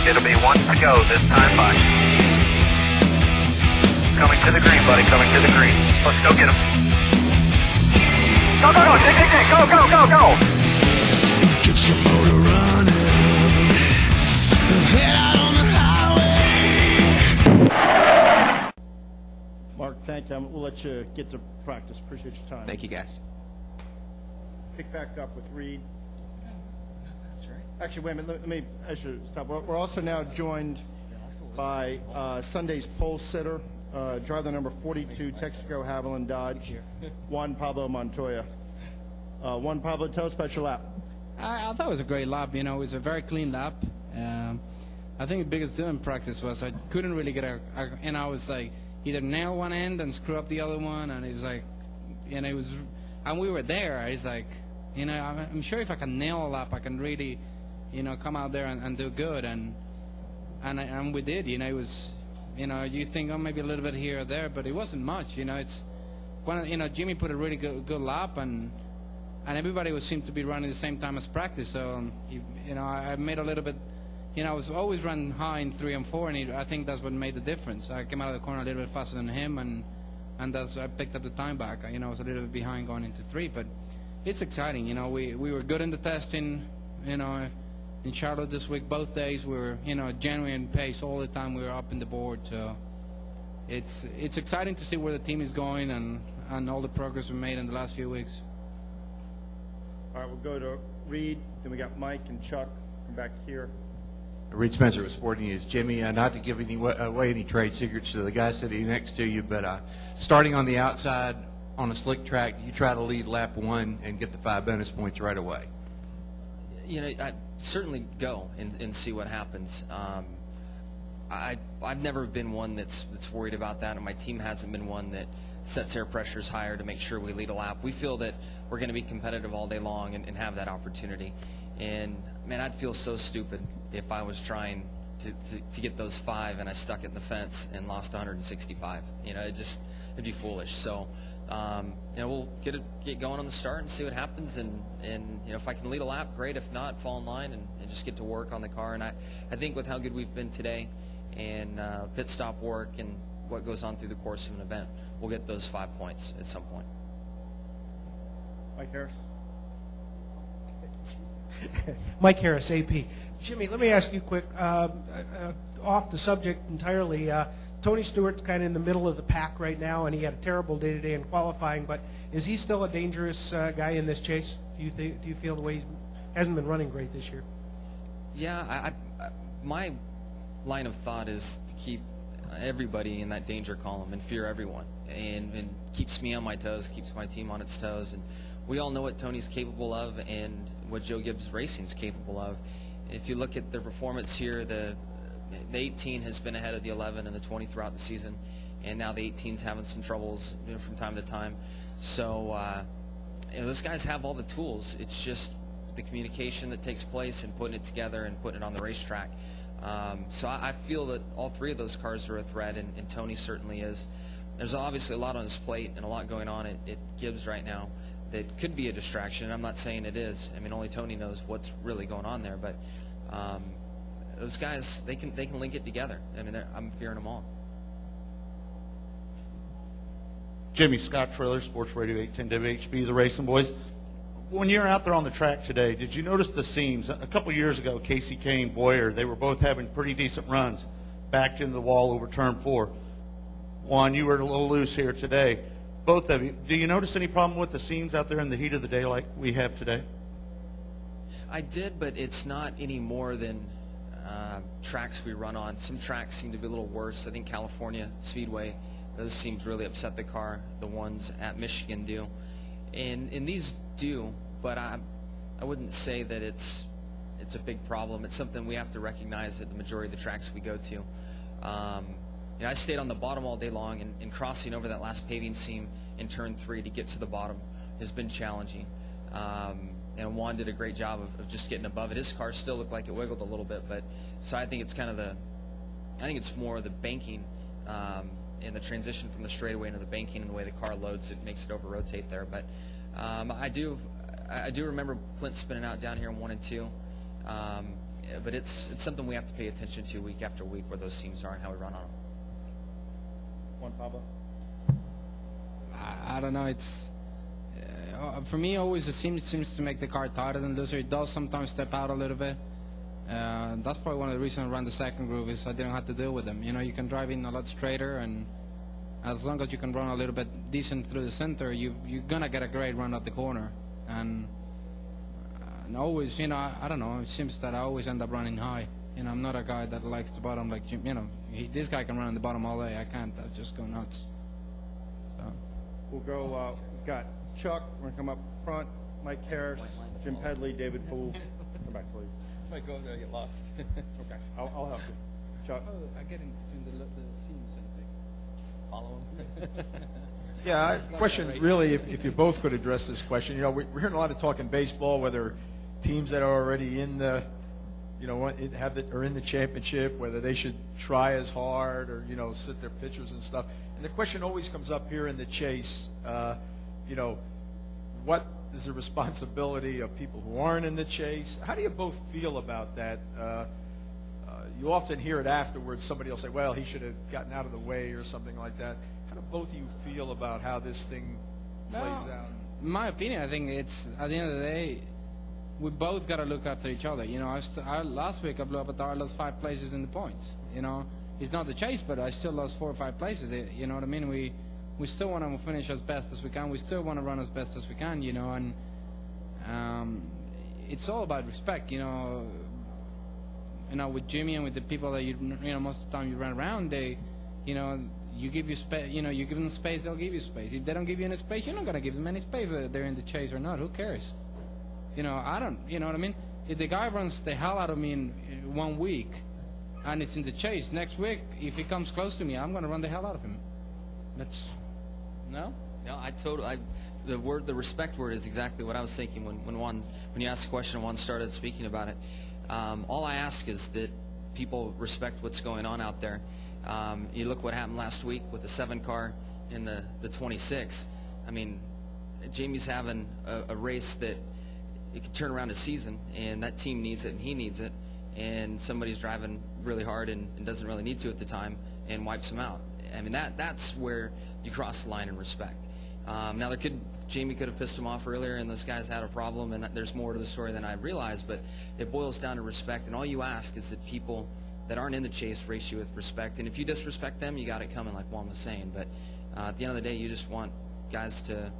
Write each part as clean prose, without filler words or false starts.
It'll be 1 to go this time by. Coming to the green, buddy, coming to the green. Let's go get him. Go, go, go, go, go, go, go! Get your motor running. Head out on the highway. Mark, thank you. We'll let you get to practice. Appreciate your time. Thank you, guys. Pick back up with Reed. That's right. Actually, wait a minute. Let me stop. We're also now joined by Sunday's pole sitter, driver number 42, Texaco Haviland Dodge, Juan Pablo Montoya. Juan Pablo, tell us about your lap. I thought it was a great lap. You know, it was a very clean lap. I think the biggest deal in practice was I couldn't really get and I was like either nail one end and screw up the other one, and it was like, and it was, and we were there. I was like, you know, I'm sure if I can nail a lap, I can really, you know, come out there and do good, and we did. You know, it was, you know, you think, oh, maybe a little bit here or there, but it wasn't much. You know, it's when, you know, Jimmie put a really good lap, and everybody seemed to be running the same time as practice. So you know, I made a little bit. You know, I was always running high in 3 and 4, and I think that's what made the difference. I came out of the corner a little bit faster than him, and that's, I picked up the time back. You know, I was a little bit behind going into 3, but it's exciting. You know, we were good in the testing. You know, in Charlotte this week, both days we were, you know, genuine pace all the time. We were up in the board, so it's exciting to see where the team is going and all the progress we made in the last few weeks. All right, we'll go to Reed. Then we got Mike and Chuck. Come back here. Reed Spencer with Sporting News. Jimmie, not to give away any trade secrets to the guy sitting next to you, but starting on the outside on a slick track, you try to lead lap 1 and get the 5 bonus points right away. You know, I'd certainly go and see what happens. I've never been one that's worried about that, and my team hasn't been one that sets air pressures higher to make sure we lead a lap. We feel that we're going to be competitive all day long and have that opportunity. And, man, I'd feel so stupid if I was trying to get those 5 and I stuck it in the fence and lost 165. You know, it'd be foolish. So, you know, we'll get going on the start and see what happens. And you know, if I can lead a lap, great. If not, fall in line and just get to work on the car. And I think with how good we've been today and pit stop work and what goes on through the course of an event, we'll get those 5 points at some point. Mike Harris. Mike Harris, AP. Jimmie, let me ask you quick, off the subject entirely. Tony Stewart's kind of in the middle of the pack right now, and he had a terrible day today in qualifying, but is he still a dangerous guy in this chase? Do you feel the way he hasn't been running great this year? Yeah, my line of thought is to keep everybody in that danger column and fear everyone, and keeps me on my toes, keeps my team on its toes, and we all know what Tony's capable of and what Joe Gibbs Racing's capable of. If you look at the performance here, the 18 has been ahead of the 11 and the 20 throughout the season, and now the 18's having some troubles, you know, from time to time. So you know, those guys have all the tools. It's just the communication that takes place and putting it together and putting it on the racetrack. So I feel that all 3 of those cars are a threat, and Tony certainly is. There's obviously a lot on his plate and a lot going on at Gibbs right now that could be a distraction, and I'm not saying it is. I mean, only Tony knows what's really going on there, but those guys, they can link it together. I mean, I'm fearing them all. Jimmie, Scott Trailer, Sports Radio 810 WHB, the Racing Boys. When you're out there on the track today, did you notice the seams? A couple years ago, Casey Kane, Boyer, they were both having pretty decent runs, backed into the wall over turn 4. Juan, you were a little loose here today. Both of you, do you notice any problem with the seams out there in the heat of the day like we have today? I did, but it's not any more than tracks we run on. Some tracks seem to be a little worse. I think California Speedway, those seems really upset the car. The ones at Michigan do. And these do, but I wouldn't say that it's a big problem. It's something we have to recognize at the majority of the tracks we go to. You know, I stayed on the bottom all day long, and crossing over that last paving seam in turn 3 to get to the bottom has been challenging. And Juan did a great job of just getting above it. His car still looked like it wiggled a little bit, but so I think it's kind of I think it's more the banking and the transition from the straightaway into the banking and the way the car loads, it makes it over rotate there. But I do remember Clint spinning out down here in 1 and 2. but it's something we have to pay attention to week after week, where those seams are and how we run on them. Juan Pablo? I don't know. It's for me always the seam seems to make the car tighter than looser. It does sometimes step out a little bit. That's probably one of the reasons I ran the second groove, is I didn't have to deal with them. You know, you can drive in a lot straighter, and as long as you can run a little bit decent through the center, you're gonna get a great run at the corner. And always, you know, I don't know. It seems that I always end up running high. You know, I'm not a guy that likes the bottom like Jim. You know, this guy can run in the bottom all day. I can't. I just go nuts. So We'll go, we've got Chuck, we're going to come up front, Mike Harris, Jim Pedley, David Poole. Come back, please. If I go there, I get lost. Okay, I'll help you. Chuck? I get in between the seams and things. Follow him. Yeah, question really, if you both could address this question. You know, we're hearing a lot of talk in baseball, whether teams that are already in the, you know, are in the championship, whether they should try as hard or, you know, sit their pitchers and stuff. And the question always comes up here in the chase, you know, what is the responsibility of people who aren't in the chase? How do you both feel about that? You often hear it afterwards. Somebody will say, well, he should have gotten out of the way or something like that. How do both of you feel about how this thing plays out? In my opinion, I think it's, at the end of the day, we both got to look after each other. You know, last week I blew up at I lost 5 places in the points. You know, it's not the chase, but I still lost 4 or 5 places. You know what I mean? We still want to finish as best as we can. We still want to run as best as we can, you know, and it's all about respect, you know. You know, with Jimmie and with the people that you know, most of the time you run around, they, you know, you give you space, you know, you give them space, they'll give you space. If they don't give you any space, you're not gonna give them any space, whether they're in the chase or not. Who cares? You know, I don't. You know what I mean? If the guy runs the hell out of me in 1 week, and it's in the chase, next week, if he comes close to me, I'm gonna run the hell out of him. That's no. No, the respect word is exactly what I was thinking when you asked the question and Juan started speaking about it. All I ask is that people respect what's going on out there. You look what happened last week with the 7 car in the 26. I mean, Jimmie's having a race that it could turn around a season, and that team needs it and he needs it, and somebody's driving really hard and doesn't really need to at the time and wipes him out. I mean, that's where you cross the line in respect. Now, Jimmie could have pissed him off earlier, and those guys had a problem, and there's more to the story than I realized, but it boils down to respect, and all you ask is that people that aren't in the chase race you with respect, and if you disrespect them, you got it coming, like Juan was saying. But at the end of the day, you just want guys to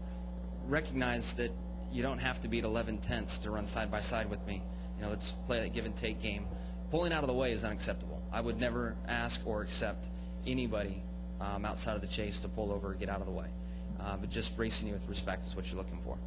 recognize that you don't have to beat 11/10 to run side by side with me. You know, let's play that give and take game. Pulling out of the way is unacceptable. I would never ask or accept anybody outside of the chase to pull over or get out of the way. But just racing you with respect is what you're looking for.